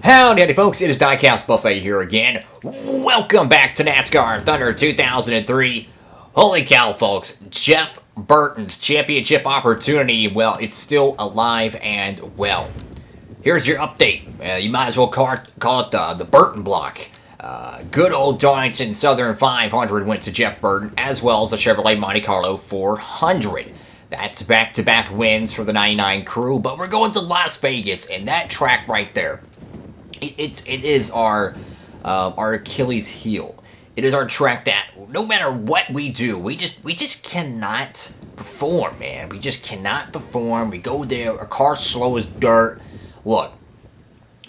Howdy folks, it is DIECAST Buffet here again. Welcome back to NASCAR Thunder 2003. Holy cow folks, Jeff Burton's championship opportunity, well, it's still alive and well. Here's your update. You might as well call it the Burton block. Good old Darlington Southern 500 went to Jeff Burton, as well as the Chevrolet Monte Carlo 400. That's back-to-back wins for the 99 crew, but we're going to Las Vegas, and that track right there, it is our Achilles heel. It is our track that no matter what we do, we just cannot perform, man. We just cannot perform. We go there, our car's slow as dirt. Look,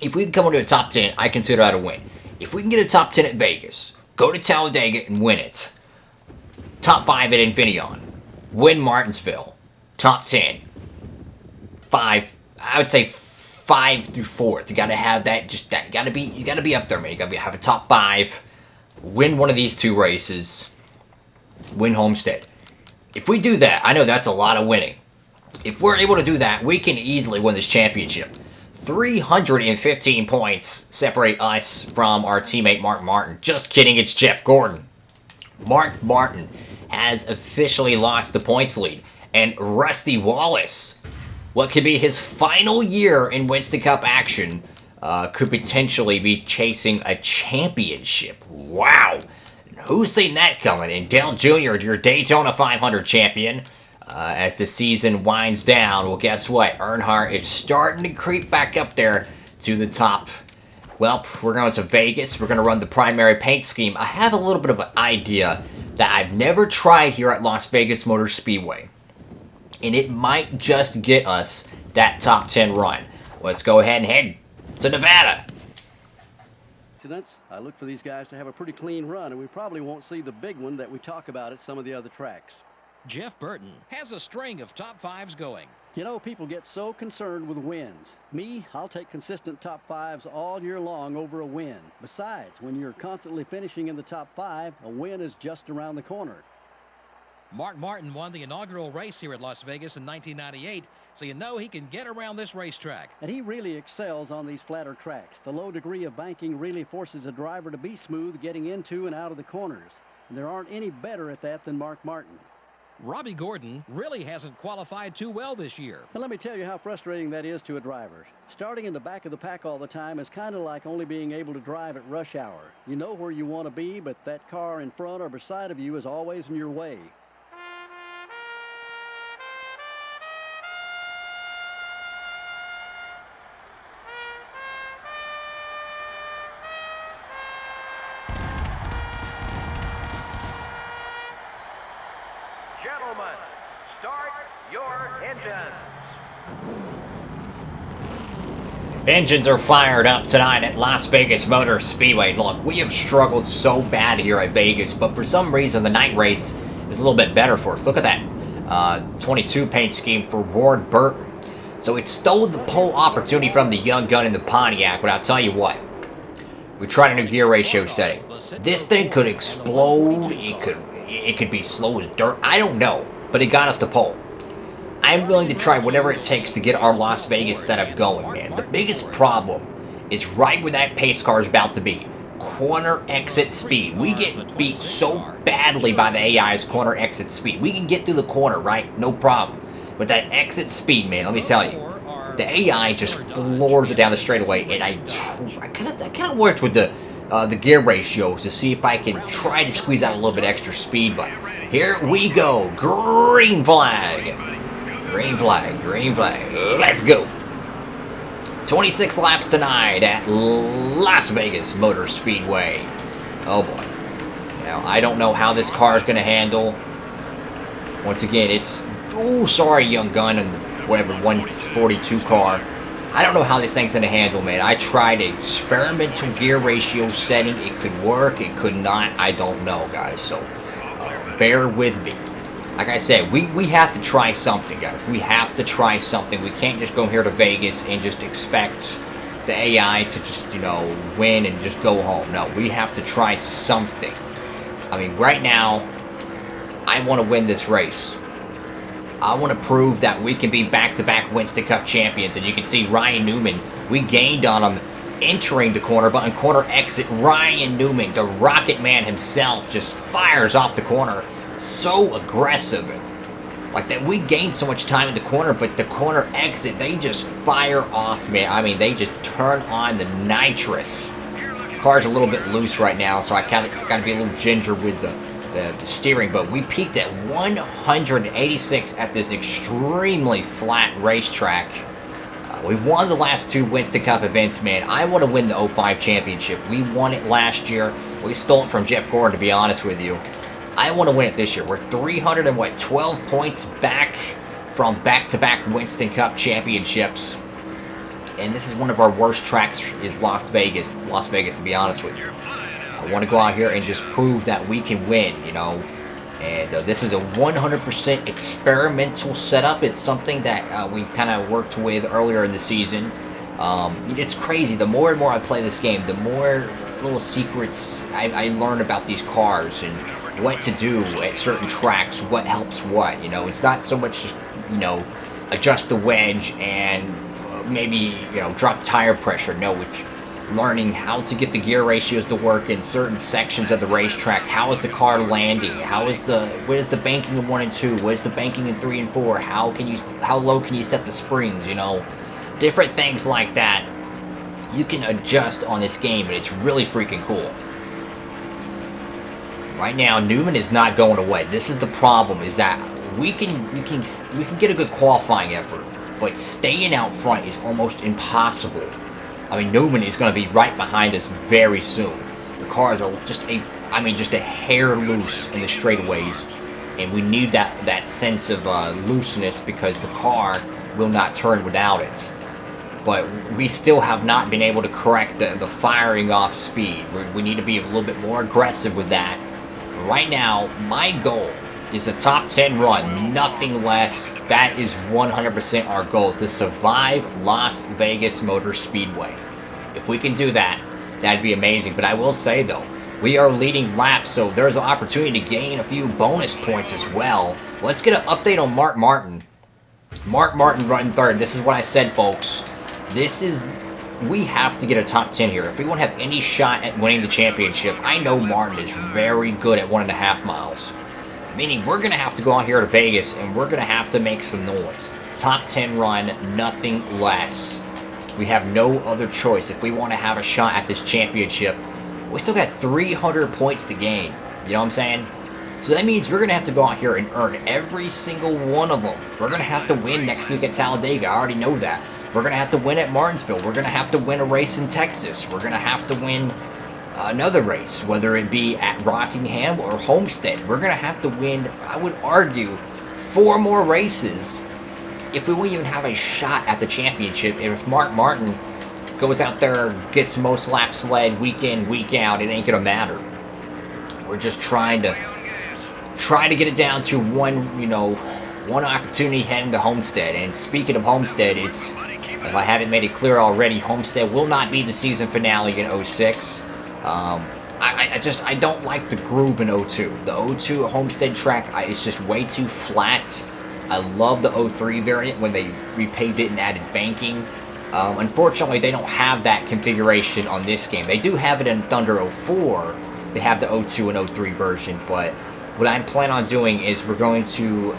if we can come into a top 10, I consider that a win. If we can get a top 10 at Vegas, go to Talladega and win it. Top 5 at Infineon. Win Martinsville. Top 10. 5, I would say 5 through 4th. You gotta have that, you gotta be up there, man. You gotta have a top 5. Win one of these two races. Win Homestead. If we do that, I know that's a lot of winning. If we're able to do that, we can easily win this championship. 315 points separate us from our teammate Mark Martin. Just kidding, it's Jeff Gordon. Mark Martin has officially lost the points lead. And Rusty Wallace, what could be his final year in Winston Cup action, could potentially be chasing a championship. Wow! Who's seen that coming? And Dale Jr., your Daytona 500 champion, as the season winds down, well, guess what? Earnhardt is starting to creep back up there to the top. Well, we're going to Vegas. We're going to run the primary paint scheme. I have a little bit of an idea that I've never tried here at Las Vegas Motor Speedway. And it might just get us that top 10 run. Let's go ahead and head to Nevada. I look for these guys to have a pretty clean run, and we probably won't see the big one that we talk about at some of the other tracks. Jeff Burton has a string of top 5s going. You know, people get so concerned with wins. Me, I'll take consistent top 5s all year long over a win. Besides, when you're constantly finishing in the top 5, a win is just around the corner. Mark Martin won the inaugural race here at Las Vegas in 1998, so you know he can get around this racetrack. And he really excels on these flatter tracks. The low degree of banking really forces a driver to be smooth getting into and out of the corners. And there aren't any better at that than Mark Martin. Robbie Gordon really hasn't qualified too well this year. And let me tell you how frustrating that is to a driver. Starting in the back of the pack all the time is kind of like only being able to drive at rush hour. You know where you want to be, but that car in front or beside of you is always in your way. Gentlemen, start your engines. Engines are fired up tonight at Las Vegas Motor Speedway. Look, we have struggled so bad here at Vegas, but for some reason the night race is a little bit better for us. Look at that 22 paint scheme for Ward Burton. So it stole the pole opportunity from the young gun in the Pontiac, but I'll tell you what. We tried a new gear ratio setting. This thing could explode. It could be slow as dirt. I don't know, but it got us the pole. I'm willing to try whatever it takes to get our Las Vegas setup going, man. The biggest problem is right where that pace car is about to be. Corner exit speed. We get beat so badly by the AI's corner exit speed. We can get through the corner, right? No problem. But that exit speed, man, let me tell you. The AI just floors it down the straightaway, and I kind of worked with the gear ratios to see if I can try to squeeze out a little bit extra speed, but here we go. Green flag. Green flag. Green flag. Let's go. 26 laps tonight at Las Vegas Motor Speedway. Oh boy. Now, I don't know how this car is going to handle. Once again, it's... Oh, sorry, young gun, and whatever, 142 car. I don't know how this thing's going to handle, man. I tried experimental gear ratio setting. It could work. It could not. I don't know, guys. So, bear with me. Like I said, we have to try something, guys. We have to try something. We can't just go here to Vegas and just expect the AI to just, you know, win and just go home. No, we have to try something. I mean, right now, I want to win this race. I want to prove that we can be back-to-back Winston Cup champions. And you can see Ryan Newman, we gained on him entering the corner, but on corner exit, Ryan Newman, the Rocket Man himself, just fires off the corner. So aggressive. Like that, we gained so much time in the corner, but the corner exit, they just fire off, man. I mean, they just turn on the nitrous. Car's a little bit loose right now, so I got to be a little ginger with the steering, but we peaked at 186 at this extremely flat racetrack. We won the last 2 Winston Cup events, man. I want to win the 05 championship. We won it last year. We stole it from Jeff Gordon, to be honest with you. I want to win it this year. We're 312 points back from back-to-back Winston Cup championships. And this is one of our worst tracks, is Las Vegas, to be honest with you. I want to go out here and just prove that we can win, you know. And this is a 100% experimental setup. It's something that we've kind of worked with earlier in the season. It's crazy. The more and more I play this game, the more little secrets I learn about these cars and what to do at certain tracks, what helps what. You know, it's not so much just, you know, adjust the wedge and maybe, you know, drop tire pressure. No, it's learning how to get the gear ratios to work in certain sections of the racetrack. How is the car landing? Where's the banking in 1 and 2? Where's the banking in 3 and 4? How low can you set the springs? You know, different things like that you can adjust on this game, and it's really freaking cool. Right now, Newman is not going away. This is the problem: is that we can get a good qualifying effort, but staying out front is almost impossible. I mean, Newman is going to be right behind us very soon. The car is just a hair loose in the straightaways, and we need that sense of looseness because the car will not turn without it. But we still have not been able to correct the firing off speed. We need to be a little bit more aggressive with that. Right now, my goal is a top 10 run, nothing less. That is 100% our goal, to survive Las Vegas Motor Speedway. If we can do that, that'd be amazing. But I will say, though, we are leading laps, so there's an opportunity to gain a few bonus points as well. Let's get an update on Mark Martin. Mark Martin running third. This is what I said, folks. We have to get a top 10 here. If we want to have any shot at winning the championship, I know Martin is very good at 1.5 miles. Meaning we're going to have to go out here to Vegas and we're going to have to make some noise. Top 10 run, nothing less. We have no other choice if we want to have a shot at this championship. We still got 300 points to gain. You know what I'm saying? So that means we're going to have to go out here and earn every single one of them. We're going to have to win next week at Talladega. I already know that. We're going to have to win at Martinsville. We're going to have to win a race in Texas. We're going to have to win another race, whether it be at Rockingham or Homestead. We're going to have to win, I would argue, 4 more races if we won't even have a shot at the championship. And if Mark Martin goes out there, gets most laps led week in, week out, it ain't going to matter. We're just trying to get it down to one opportunity heading to Homestead. And speaking of Homestead, if I haven't made it clear already, Homestead will not be the season finale in 06. I don't like the groove in 02. The 02 Homestead track, it's just way too flat. I love the 03 variant when they repaved it and added banking. Unfortunately, they don't have that configuration on this game. They do have it in Thunder 04. They have the 02 and 03 version, but what I plan on doing is we're going to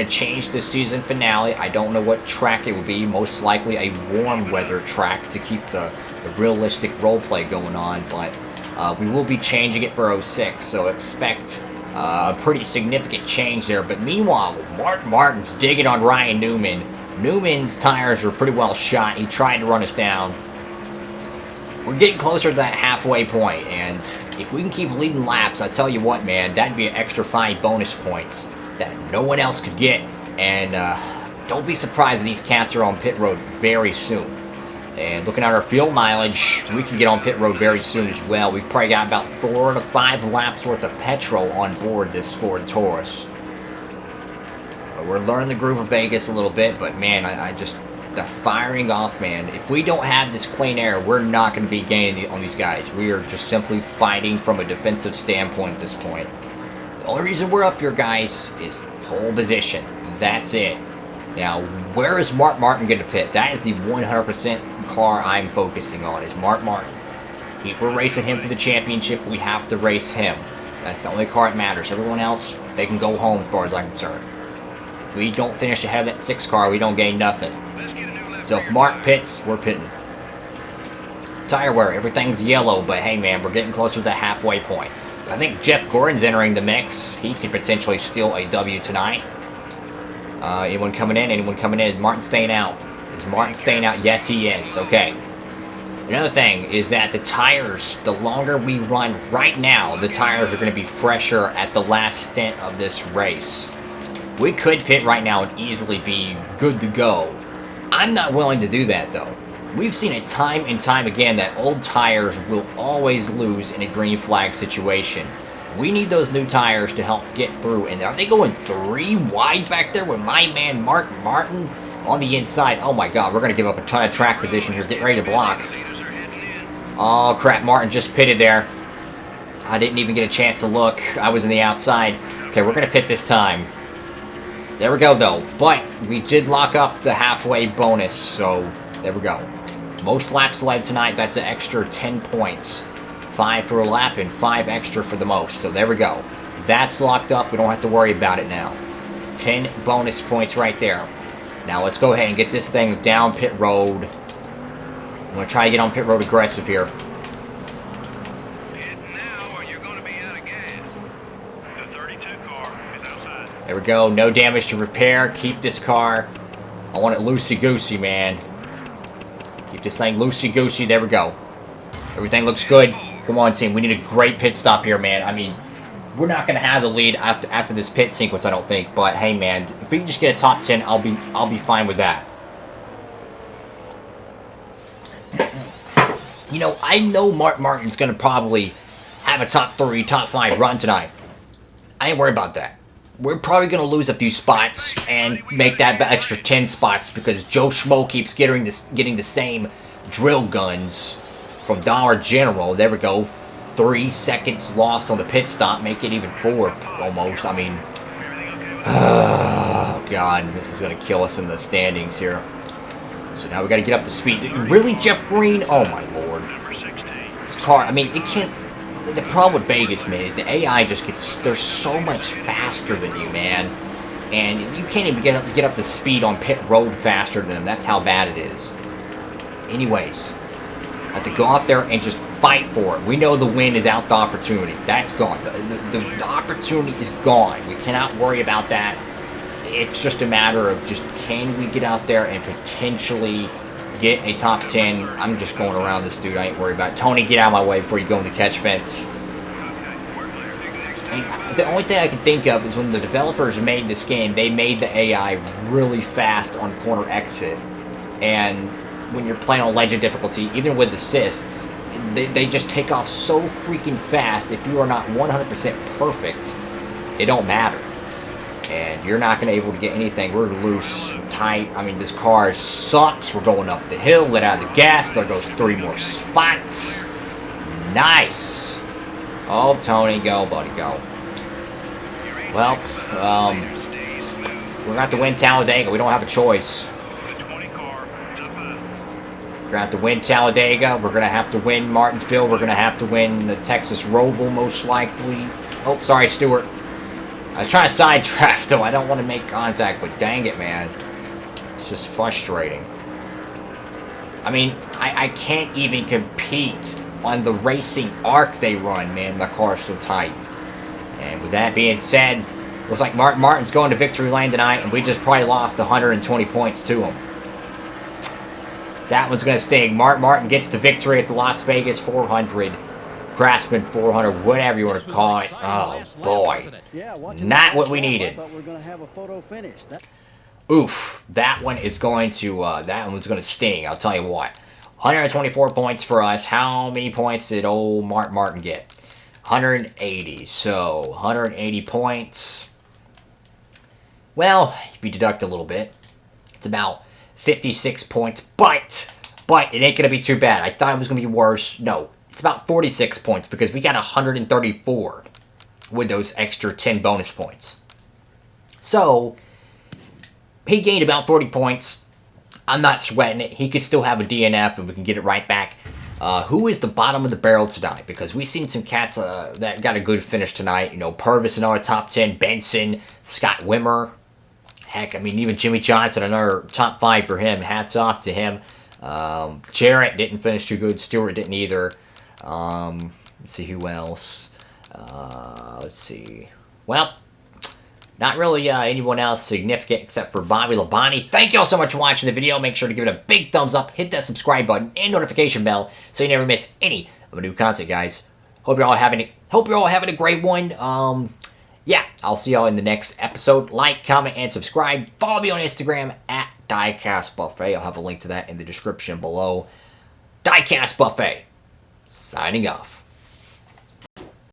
change the season finale. I don't know what track it will be. Most likely a warm weather track to keep the realistic roleplay going on, but we will be changing it for 06, so expect a pretty significant change there. But meanwhile, Mark Martin's digging on Ryan Newman. Newman's tires were pretty well shot. He tried to run us down. We're getting closer to that halfway point, and if we can keep leading laps, I tell you what, man, that'd be an extra 5 bonus points that no one else could get. And don't be surprised if these cats are on pit road very soon. And looking at our fuel mileage, we can get on pit road very soon as well. We've probably got about 4 to 5 laps worth of petrol on board this Ford Taurus. We're learning the groove of Vegas a little bit, but man, the firing off, man. If we don't have this clean air, we're not going to be gaining on these guys. We are just simply fighting from a defensive standpoint at this point. The only reason we're up here, guys, is pole position. That's it. Now, where is Mark Martin going to pit? That is the 100% car I'm focusing on, is Mark Martin. If we're racing him for the championship, we have to race him. That's the only car that matters. Everyone else, they can go home as far as I'm concerned. If we don't finish ahead of that 6 car, we don't gain nothing. So if Mark pits, we're pitting. Tire wear, everything's yellow, but hey man, we're getting closer to the halfway point. I think Jeff Gordon's entering the mix. He could potentially steal a W tonight. Anyone coming in? Anyone coming in? Is Martin staying out? Is Martin staying out? Yes, he is. Okay. Another thing is that the tires, the longer we run right now, the tires are going to be fresher at the last stint of this race. We could pit right now and easily be good to go. I'm not willing to do that, though. We've seen it time and time again that old tires will always lose in a green flag situation. We need those new tires to help get through. And are they going 3 wide back there with my man Mark Martin on the inside? Oh my god, we're going to give up a ton of track position here. Get ready to block. Oh crap, Martin just pitted there. I didn't even get a chance to look. I was in the outside. Okay, we're going to pit this time. There we go, though. But we did lock up the halfway bonus, so there we go. Most laps led tonight, that's an extra 10 points. 5 for a lap and 5 extra for the most. So there we go. That's locked up. We don't have to worry about it now. 10 bonus points right there. Now let's go ahead and get this thing down pit road. I'm going to try to get on pit road aggressive here. There we go. No damage to repair. Keep this car. I want it loosey-goosey, man. Keep this thing loosey-goosey. There we go. Everything looks good. Come on, team. We need a great pit stop here, man. I mean, we're not going to have the lead after this pit sequence, I don't think. But, hey, man, if we can just get a top 10, I'll be fine with that. You know, I know Mark Martin's going to probably have a top 3, top 5 run tonight. I ain't worried about that. We're probably going to lose a few spots and make that extra 10 spots because Joe Schmo keeps getting the same drill guns from Dollar General. There we go. 3 seconds lost on the pit stop. Make it even 4 almost. I mean, oh, God. This is going to kill us in the standings here. So now we got to get up to speed. Really, Jeff Green? Oh, my Lord. This car, I mean, it can't... The problem with Vegas, man, is the AI just gets... They're so much faster than you, man. And you can't even get up to speed on pit road faster than them. That's how bad it is. Anyways, I have to go out there and just fight for it. We know the win is out the opportunity. That's gone. The opportunity is gone. We cannot worry about that. It's just a matter of just can we get out there and potentially get a top 10. I'm just going around this dude. I ain't worried about it. Tony, get out of my way before you go in the catch fence. I mean, the only thing I can think of is when the developers made this game, they made the AI really fast on corner exit. And when you're playing on legend difficulty, even with assists, they just take off so freaking fast. If you are not 100% perfect, it don't matter. And you're not going to be able to get anything. We're loose, tight. I mean, this car sucks. We're going up the hill. Let out the gas. There goes 3 more spots. Nice. Oh, Tony, go, buddy, go. Well, we're going to have to win Talladega. We don't have a choice. We're going to have to win Talladega. We're going to have to win Martinsville. We're going to have to win the Texas Roval, most likely. Oh, sorry, Stewart. I was trying to side draft, though. I don't want to make contact, but dang it, man. It's just frustrating. I mean, I can't even compete on the racing arc they run, man. My car's so tight. And with that being said, looks like Mark Martin's going to victory lane tonight, and we just probably lost 120 points to him. That one's going to sting. Mark Martin gets the victory at the Las Vegas 400. Craftsman 400, whatever you want to call it. Oh, boy. Not what we needed. Oof. That one is going to, that one's going to sting. I'll tell you what. 124 points for us. How many points did old Mark Martin get? 180. So, 180 points. Well, if you deduct a little bit, it's about 56 points. But it ain't going to be too bad. I thought it was going to be worse. No. It's about 46 points because we got 134 with those extra 10 bonus points. So, he gained about 40 points. I'm not sweating it. He could still have a DNF, and we can get it right back. Who is the bottom of the barrel tonight? Because we've seen some cats that got a good finish tonight. You know, Purvis, another top 10. Benson, Scott Wimmer. Heck, I mean, even Jimmy Johnson, another top 5 for him. Hats off to him. Jarrett didn't finish too good. Stewart didn't either. Let's see who else. Let's see. Well, not really anyone else significant except for Bobby Labonte. Thank you all so much for watching the video. Make sure to give it a big thumbs up. Hit that subscribe button and notification bell so you never miss any of my new content, guys. Hope you're all having a great one. Yeah, I'll see y'all in the next episode. Like, comment, and subscribe. Follow me on Instagram at DIECAST Buffet. I'll have a link to that in the description below. DIECAST Buffet. Signing off.